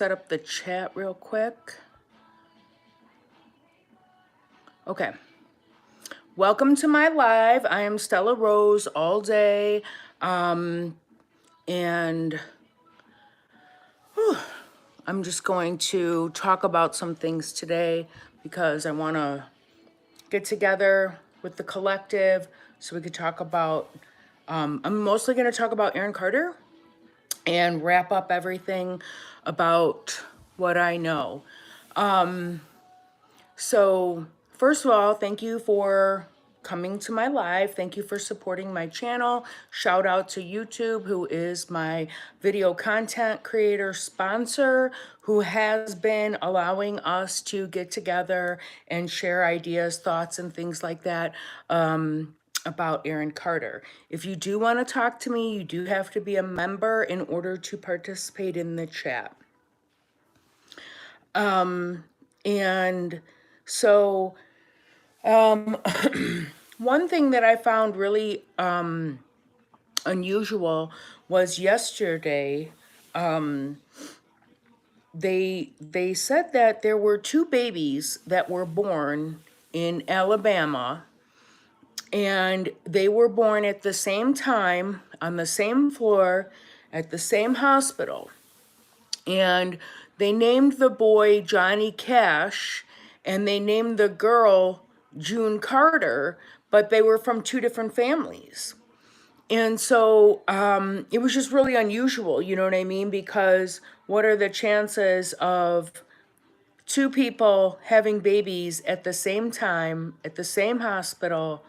set up the chat real quick. Okay. Welcome to my live. I am Stella Rose all day. And I'm just going to talk about some things today because I want to get together with the collective so we could talk about, I'm mostly going to talk about Aaron Carter and wrap up everything about what I know. So first of all, thank you for coming to my live. Thank you for supporting my channel. Shout out to YouTube, who is my video content creator sponsor, who has been allowing us to get together and share ideas, thoughts, and things like that about Aaron Carter. If you do want to talk to me, you do have to be a member in order to participate in the chat. And so one thing that I found really unusual was yesterday. They said that there were two babies that were born in Alabama, and they were born at the same time on the same floor at the same hospital. And they named the boy Johnny Cash, and they named the girl June Carter, but they were from two different families. And so it was just really unusual, you know what I mean? Because what are the chances of two people having babies at the same time, at the same hospital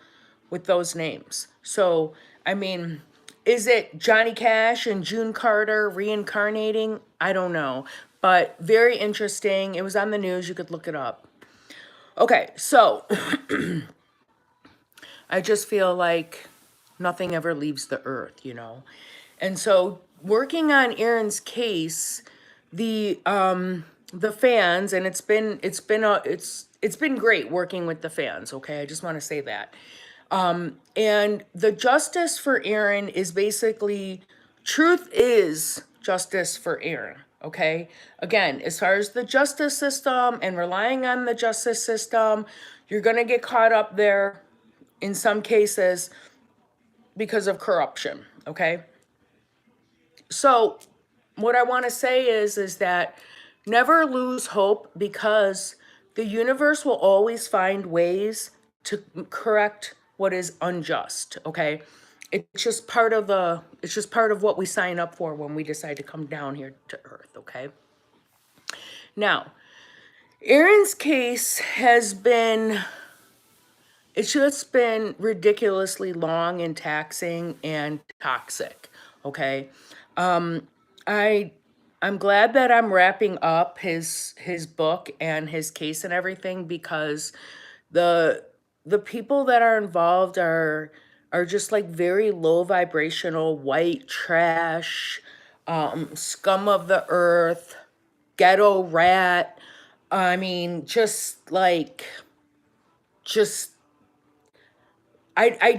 with those names? So, I mean, is it Johnny Cash and June Carter reincarnating? I don't know, but very interesting. It was on the news. You could look it up. Okay, so I just feel like nothing ever leaves the earth, you know? And so working on Aaron's case, the fans, and it's been great working with the fans, okay? I just want to say that. And the justice for Aaron is basically, truth is justice for Aaron, okay? Again, as far as the justice system and relying on the justice system, you're going to get caught up there in some cases because of corruption, okay? So what I want to say is that never lose hope, because the universe will always find ways to correct what is unjust, okay? It's just part of what we sign up for when we decide to come down here to earth, okay? Now, Aaron's case has been, it's just been ridiculously long and taxing and toxic, okay? I'm glad that I'm wrapping up his book and his case and everything, because the people that are involved are just like very low vibrational white trash, scum of the earth, ghetto rat. I mean, just like, just I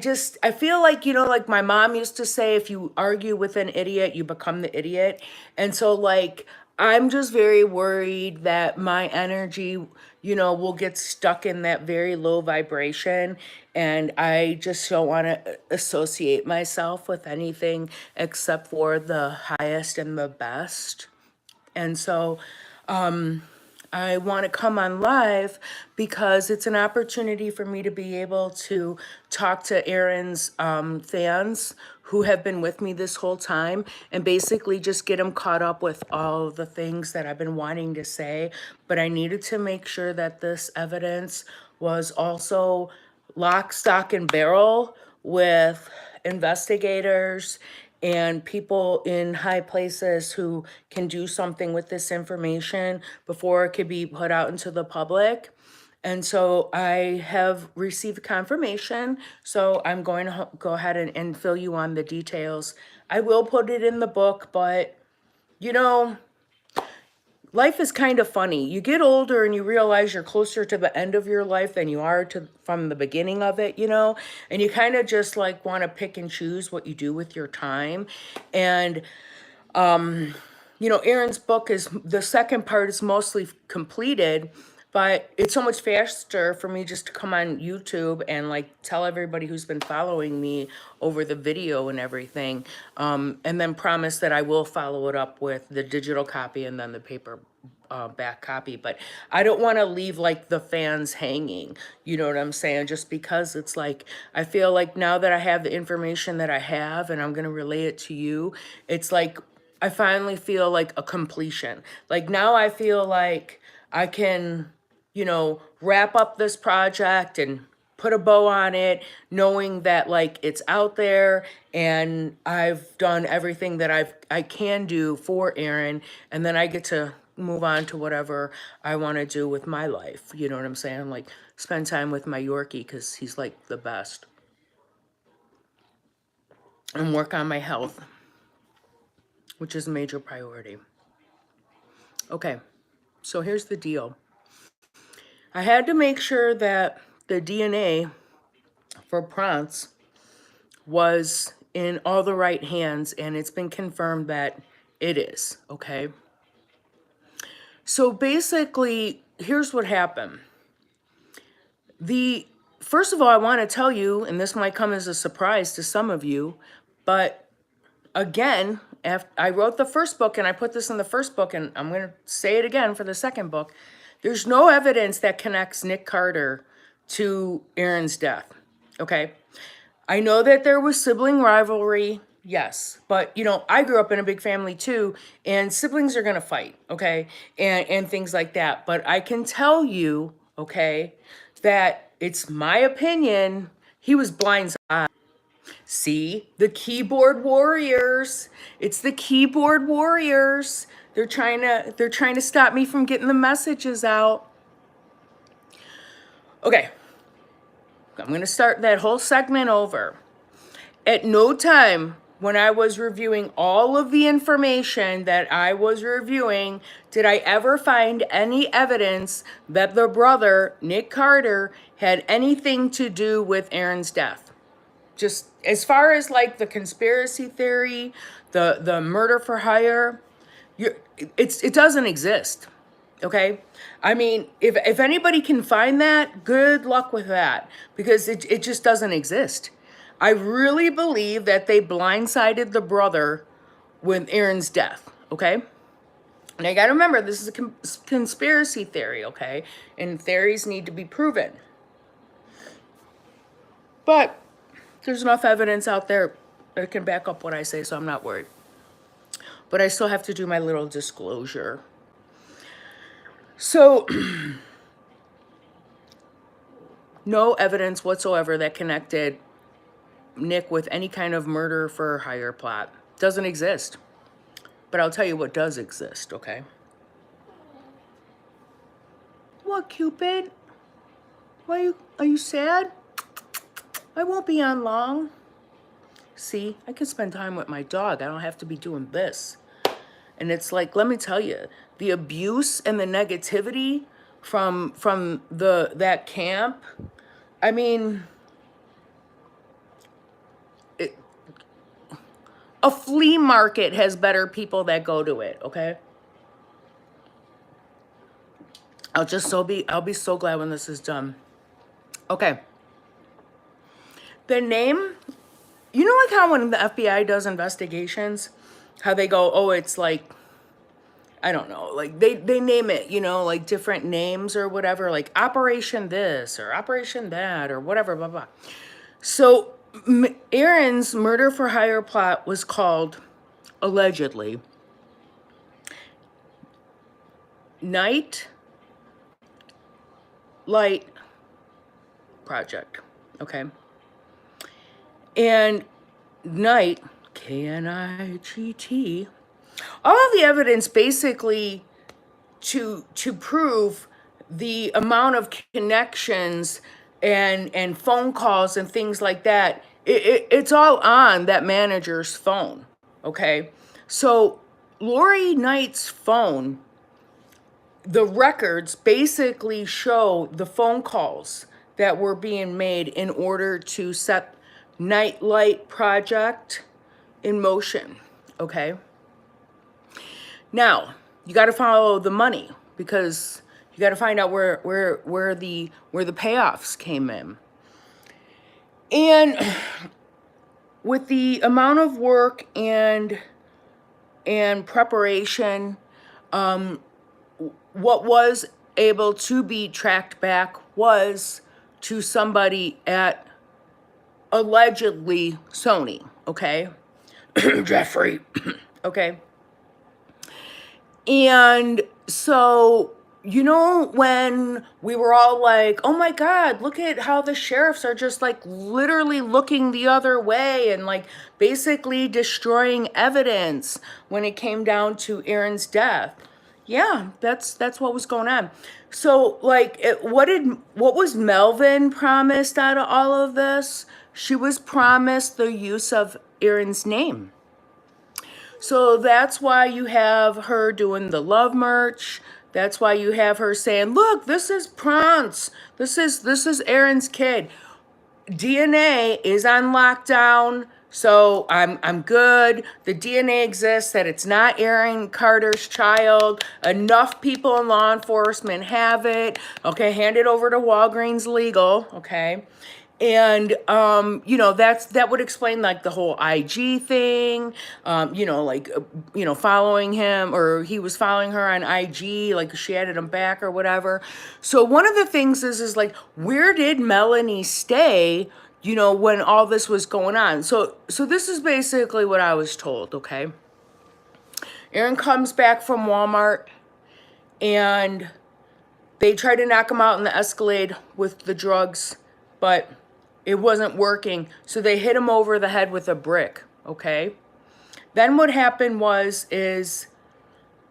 feel like, you know, like my mom used to say, if you argue with an idiot, you become the idiot. And so like, I'm just very worried that my energy, you know, will get stuck in that very low vibration. And I just don't want to associate myself with anything except for the highest and the best. And so I want to come on live because it's an opportunity for me to be able to talk to Aaron's fans who have been with me this whole time, and basically just get them caught up with all of the things that I've been wanting to say. But I needed to make sure that this evidence was also lock, stock, and barrel with investigators and people in high places who can do something with this information before it could be put out into the public. And so I have received confirmation, so I'm going to go ahead and fill you on the details. I will put it in the book, but you know, life is kind of funny. You get older and you realize you're closer to the end of your life than you are to from the beginning of it, you know? And you kind of just like want to pick and choose what you do with your time. And you know, Aaron's book is, the second part is mostly completed, but it's so much faster for me just to come on YouTube and like tell everybody who's been following me over the video and everything, and then promise that I will follow it up with the digital copy and then the paper back copy. But I don't want to leave like the fans hanging, you know what I'm saying? Just because it's like, I feel like now that I have the information that I have and I'm going to relay it to you, it's like, I finally feel like a completion. Like now I feel like I can, you know, wrap up this project and put a bow on it, knowing that like it's out there and I've done everything that I can do for Aaron, and then I get to move on to whatever I want to do with my life. You know what I'm saying? Like spend time with my Yorkie because he's like the best, and work on my health, which is a major priority. Okay, so here's the deal. I had to make sure that the DNA for Prance was in all the right hands, and it's been confirmed that it is, okay? So basically, here's what happened. First of all, I want to tell you, and this might come as a surprise to some of you, but again, after I wrote the first book and I put this in the first book, and I'm going to say it again for the second book, there's no evidence that connects Nick Carter to Aaron's death, okay? I know that there was sibling rivalry, yes, but you know, I grew up in a big family too, and siblings are gonna fight, okay, and things like that. But I can tell you, okay, that it's my opinion he was blindsided. See, the keyboard warriors. It's the keyboard warriors. They're trying to stop me from getting the messages out. Okay, I'm gonna start that whole segment over. At no time when I was reviewing all of the information that I was reviewing did I ever find any evidence that the brother, Nick Carter, had anything to do with Aaron's death. Just as far as like the conspiracy theory, the murder for hire, it doesn't exist. Okay? I mean, if anybody can find that, good luck with that, because it just doesn't exist. I really believe that they blindsided the brother with Aaron's death, okay? And I gotta remember, this is a conspiracy theory, okay? And theories need to be proven. But there's enough evidence out there that can back up what I say, so I'm not worried. But I still have to do my little disclosure. So, no evidence whatsoever that connected Nick with any kind of murder for hire plot. Doesn't exist. But I'll tell you what does exist, okay? What, Cupid? Why are you sad? I won't be on long. See, I can spend time with my dog. I don't have to be doing this. And it's like, let me tell you, the abuse and the negativity from that camp, I mean, a flea market has better people that go to it, okay? I'll be so glad when this is done. Okay. The name, you know, like how when the FBI does investigations, how they go, oh, it's like, I don't know, like they name it, you know, like different names or whatever, like Operation this or Operation that or whatever, blah, blah. So Aaron's murder for hire plot was called, allegedly, Night Light Project, okay? And Night, K-N-I-G-T, all of the evidence basically to prove the amount of connections and phone calls and things like that, it's all on that manager's phone, okay? So Lori Knight's phone, the records basically show the phone calls that were being made in order to set Nightlight Project in motion, okay? Now, you got to follow the money because you got to find out where the payoffs came in. And with the amount of work and preparation, what was able to be tracked back was to somebody at allegedly Sony, okay? Jeffrey, okay? And so, you know, when we were all like, oh my God, look at how the sheriffs are just like literally looking the other way and like basically destroying evidence when it came down to Aaron's death. Yeah, that's what was going on. So like what was Melvin promised out of all of this? She was promised the use of Aaron's name. So that's why you have her doing the love merch. That's why you have her saying, "Look, this is Prance. This is Aaron's kid. DNA is on lockdown, so I'm good. The DNA exists that it's not Aaron Carter's child. Enough people in law enforcement have it. Okay, hand it over to Walgreens Legal, okay?" And you know, that would explain like the whole IG thing, you know, like you know, following him, or he was following her on IG, like she added him back or whatever. So one of the things is like, where did Melanie stay, you know, when all this was going on? So this is basically what I was told, okay? Aaron comes back from Walmart and they try to knock him out in the Escalade with the drugs, but it wasn't working. So they hit him over the head with a brick, okay? Then what happened is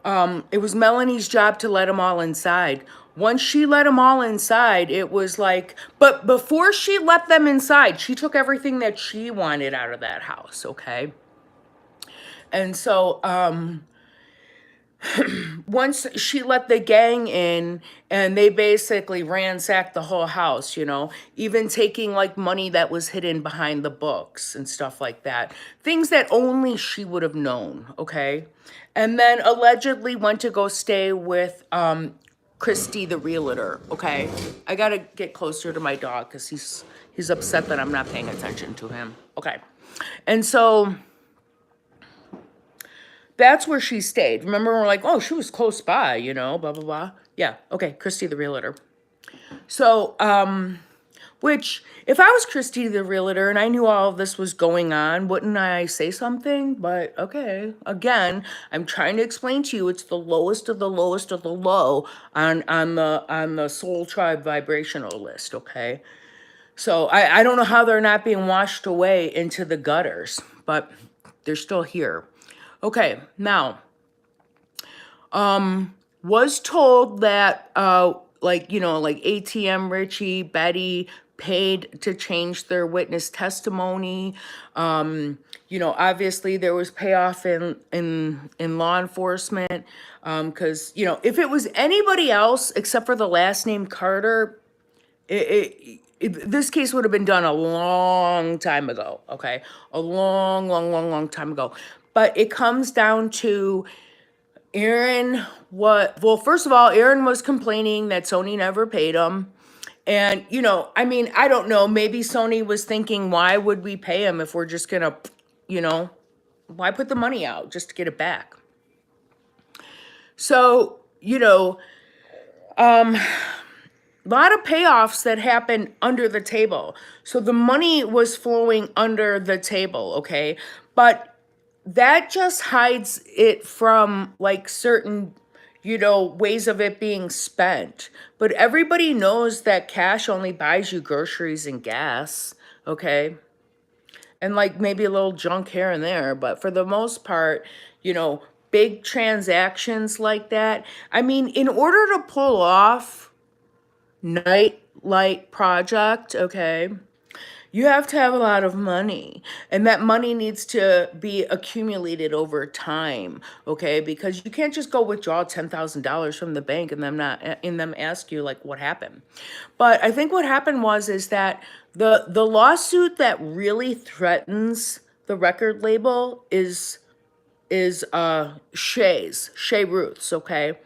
it was Melanie's job to let them all inside. Once she let them all inside, it was like, but before she let them inside, she took everything that she wanted out of that house, okay? And so once she let the gang in and they basically ransacked the whole house, you know, even taking like money that was hidden behind the books and stuff like that. Things that only she would have known, okay? And then allegedly went to go stay with Christy the realtor, okay? I gotta get closer to my dog because he's upset that I'm not paying attention to him. Okay. And so that's where she stayed. Remember, we're like, oh, she was close by, you know, blah, blah, blah. Yeah, okay, Christy the realtor. So, which, if I was Christy the realtor and I knew all of this was going on, wouldn't I say something? But, okay, again, I'm trying to explain to you, it's the lowest of the lowest of the low on the soul tribe vibrational list, okay? So, I don't know how they're not being washed away into the gutters, but they're still here. Okay, now, was told that, like, you know, like ATM Richie, Betty paid to change their witness testimony. You know, obviously there was payoff in law enforcement, because, you know, if it was anybody else except for the last name Carter, this case would have been done a long time ago, okay? A long time ago. But it comes down to Aaron, well, first of all, Aaron was complaining that Sony never paid him. And, you know, I mean, I don't know, maybe Sony was thinking, why would we pay him if we're just gonna, you know, why put the money out just to get it back? So, you know, a lot of payoffs that happened under the table. So the money was flowing under the table, okay? But that just hides it from like certain, you know, ways of it being spent. But everybody knows that cash only buys you groceries and gas, okay? And like maybe a little junk here and there, but for the most part, you know, big transactions like that. I mean, in order to pull off Nightlight Project, okay, you have to have a lot of money, and that money needs to be accumulated over time, okay? Because you can't just go withdraw $10,000 from the bank and them ask you like what happened. But I think what happened is that the lawsuit that really threatens the record label is is Shay Ruth's, okay?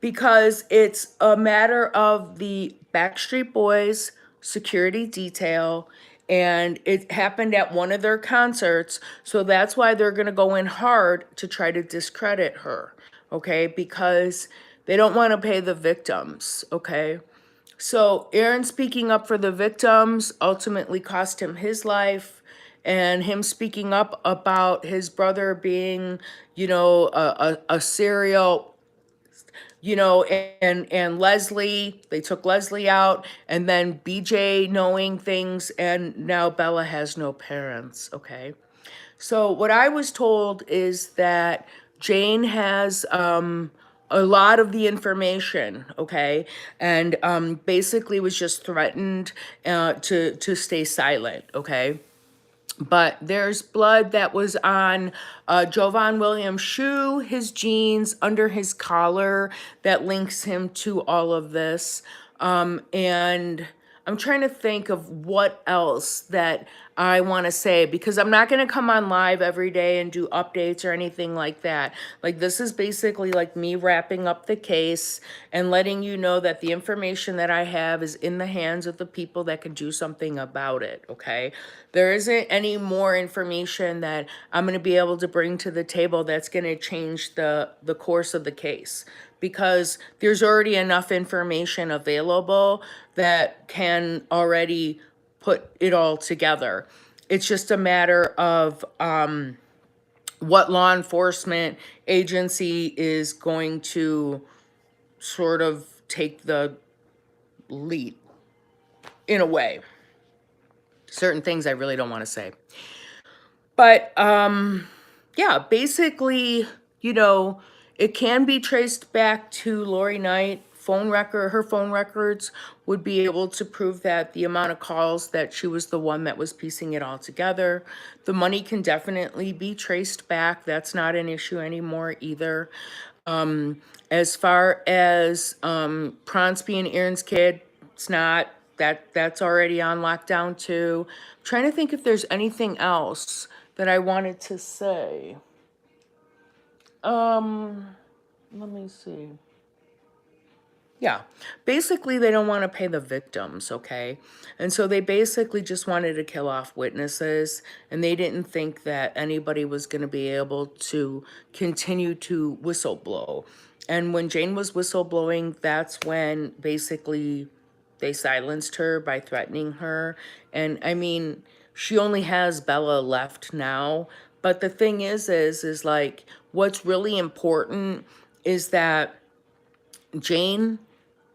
Because it's a matter of the Backstreet Boys security detail, and it happened at one of their concerts, so that's why they're gonna go in hard to try to discredit her, okay? Because they don't want to pay the victims, okay? So Aaron speaking up for the victims ultimately cost him his life, and him speaking up about his brother being, a serial, and Leslie, they took Leslie out, and then BJ knowing things, and now Bella has no parents, okay? So what I was told is that Jane has a lot of the information, okay, and basically was just threatened to stay silent, okay. But there's blood that was on Jovan Williams' shoe, his jeans, under his collar, that links him to all of this. And I'm trying to think of what else that I want to say, because I'm not going to come on live every day and do updates or anything like that. Like, this is basically like me wrapping up the case and letting you know that the information that I have is in the hands of the people that can do something about it, okay? There isn't any more information that I'm going to be able to bring to the table that's going to change the course of the case, because there's already enough information available that can already put it all together. It's just a matter of what law enforcement agency is going to sort of take the lead in a way. Certain things I really don't want to say. But yeah, basically, it can be traced back to Lori Knight. Her phone records would be able to prove that the amount of calls that she was the one that was piecing it all together. The money can definitely be traced back. That's not an issue anymore either. As far as Pronsby and Aaron's kid, it's not. That's already on lockdown too. I'm trying to think if there's anything else that I wanted to say. Let me see. Yeah, basically they don't want to pay the victims, okay? And so they basically just wanted to kill off witnesses, and they didn't think that anybody was going to be able to continue to whistleblow. And when Jane was whistleblowing, that's when basically they silenced her by threatening her. And I mean, she only has Bella left now, but the thing is like, what's really important is that Jane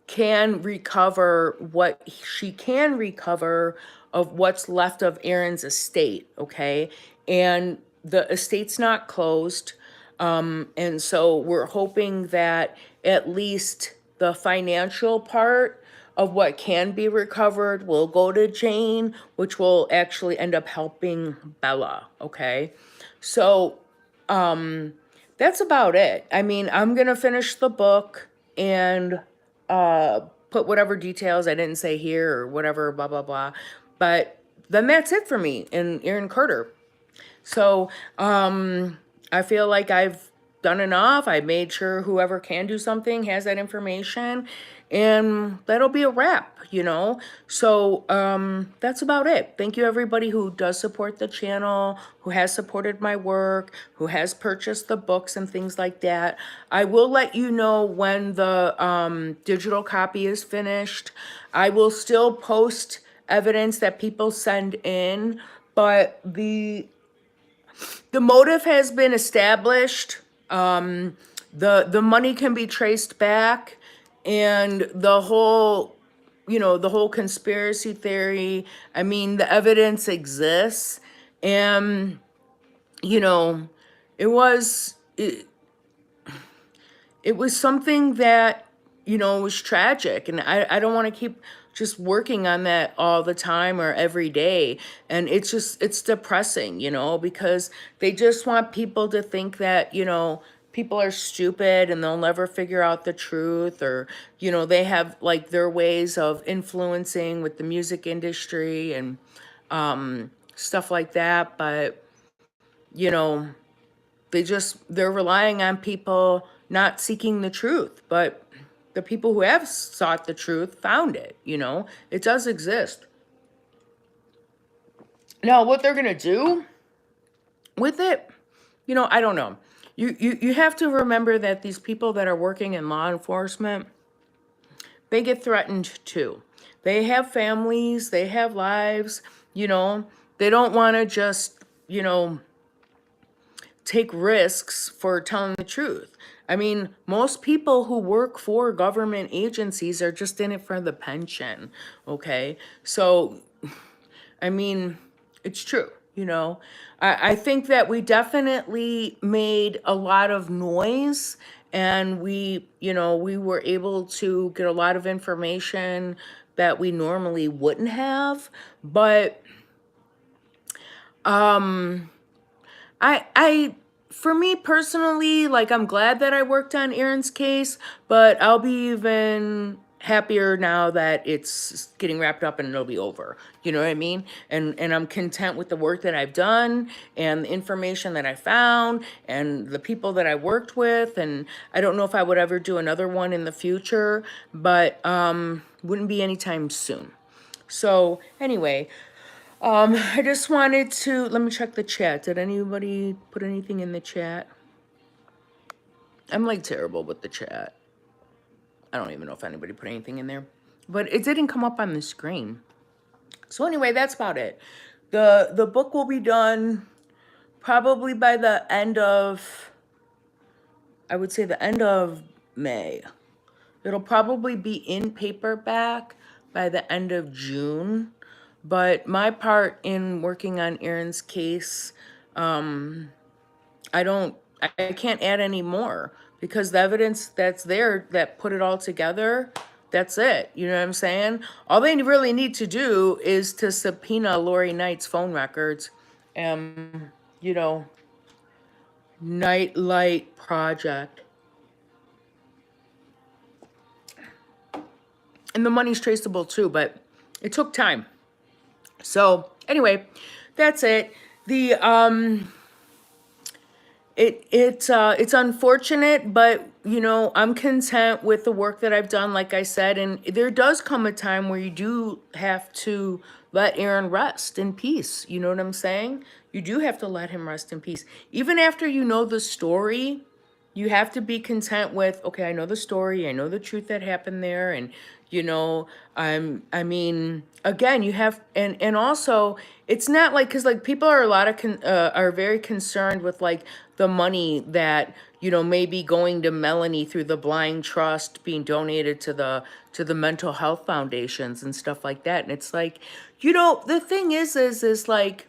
can recover what she can recover of what's left of Aaron's estate, okay? And the estate's not closed. And so we're hoping that at least the financial part of what can be recovered will go to Jane, which will actually end up helping Bella, okay? So that's about it. I mean, I'm gonna finish the book and put whatever details I didn't say here or whatever, blah blah blah. But then that's it for me and Aaron Carter. So I feel like I've done enough. I made sure whoever can do something has that information, and that'll be a wrap. So that's about it. Thank you everybody who does support the channel, who has supported my work, who has purchased the books and things like that. I will let you know when the digital copy is finished. I will still post evidence that people send in, but the motive has been established. The money can be traced back, and the whole conspiracy theory. I mean, the evidence exists, and you know, it was it, it was something that was tragic, and I don't want to keep just working on that all the time or every day. And it's depressing, because they just want people to think that people are stupid and they'll never figure out the truth, or they have like their ways of influencing with the music industry and stuff like that. But you know they're relying on people not seeking the truth, but the people who have sought the truth found it, it does exist. Now, what they're going to do with it, I don't know. You have to remember that these people that are working in law enforcement, they get threatened too. They have families, they have lives, they don't want to just, take risks for telling the truth. I mean, most people who work for government agencies are just in it for the pension, okay? So, I mean, it's true, I think that we definitely made a lot of noise, and we were able to get a lot of information that we normally wouldn't have. But I for me personally, like, I'm glad that I worked on Aaron's case, but I'll be even happier now that it's getting wrapped up and it'll be over. You know what I mean? And I'm content with the work that I've done and the information that I found and the people that I worked with. And I don't know if I would ever do another one in the future, but wouldn't be anytime soon. So anyway, I just wanted to, let me check the chat. Did anybody put anything in the chat? I'm like terrible with the chat. I don't even know if anybody put anything in there, but it didn't come up on the screen. So anyway, that's about it. The book will be done probably by the end of, I would say the end of May. It'll probably be in paperback by the end of June. But my part in working on Aaron's case, I can't add any more because the evidence that's there that put it all together, that's it. You know what I'm saying? All they really need to do is to subpoena Lori Knight's phone records, you know, Nightlight Project. And the money's traceable too, but it took time. So anyway, that's it. The it's unfortunate, but I'm content with the work that I've done, like I said, and there does come a time where you do have to let Aaron rest in peace. You know what I'm saying? You do have to let him rest in peace. Even after you know the story, you have to be content with, okay, I know the story, I know the truth that happened there, and I mean, again, you have, and also, it's not like, because like people are are very concerned with like the money that may be going to Melanie through the blind trust being donated to the mental health foundations and stuff like that. And it's like, the thing is like,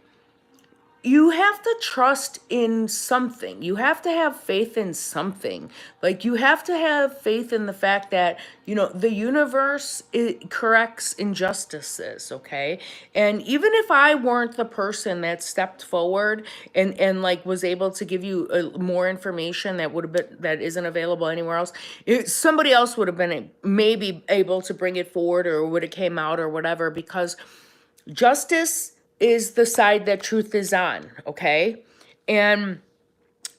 you have to trust in something. You have to have faith in something. Like, you have to have faith in the fact that, the universe, it corrects injustices, okay? And even if I weren't the person that stepped forward and like was able to give you more information that would have been, that isn't available anywhere else, somebody else would have been maybe able to bring it forward, or would have came out or whatever, because justice is the side that truth is on, okay? And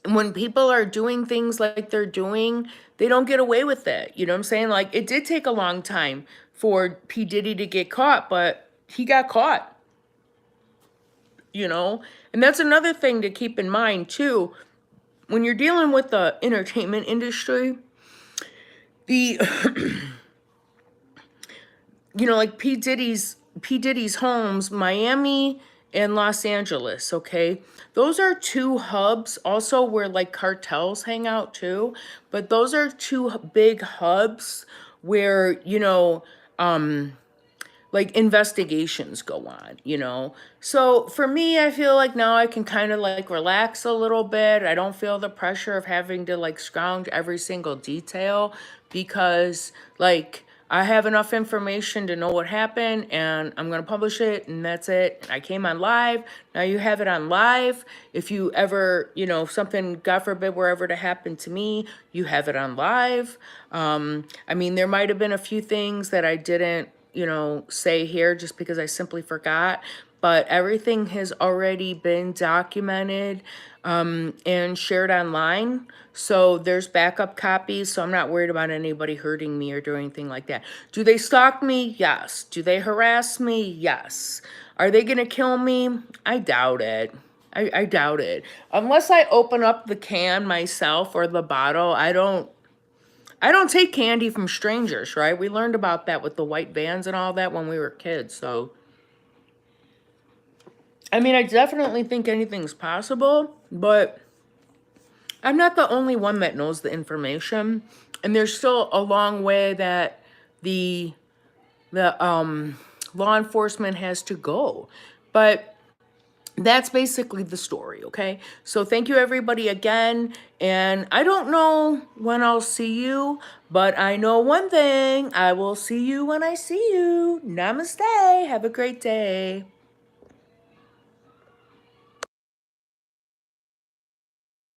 when people are doing things like they're doing, they don't get away with it. You know what I'm saying? Like, it did take a long time for P. Diddy to get caught, but he got caught, And that's another thing to keep in mind, too. When you're dealing with the entertainment industry, the, like P. Diddy's homes, Miami and Los Angeles, okay? Those are two hubs also where like cartels hang out too, but those are two big hubs where, like investigations go on. So for me, I feel like now I can kind of like relax a little bit. I don't feel the pressure of having to like scrounge every single detail, because like I have enough information to know what happened, and I'm going to publish it, and that's it. I came on live. Now you have it on live. If you ever, if something, God forbid, were ever to happen to me, you have it on live. I mean, there might have been a few things that I didn't, say here just because I simply forgot. but everything has already been documented and shared online. So there's backup copies, so I'm not worried about anybody hurting me or doing anything like that. Do they stalk me? Yes. Do they harass me? Yes. Are they gonna kill me? I doubt it. I doubt it. Unless I open up the can myself or the bottle, I don't take candy from strangers, right? We learned about that with the white vans and all that when we were kids. So, I mean, I definitely think anything's possible, but I'm not the only one that knows the information. And there's still a long way that the law enforcement has to go. But that's basically the story, okay? So thank you everybody again. And I don't know when I'll see you, but I know one thing. I will see you when I see you. Namaste. Have a great day.